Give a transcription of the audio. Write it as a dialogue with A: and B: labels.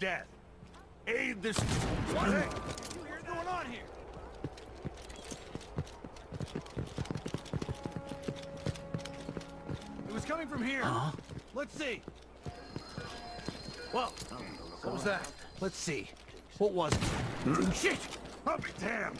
A: death. Aid this... What? Hey, what's going on here? It was coming from here.
B: Huh?
A: Let's see. Well, what was that? Let's see. What was it? Shit! I'll be damned!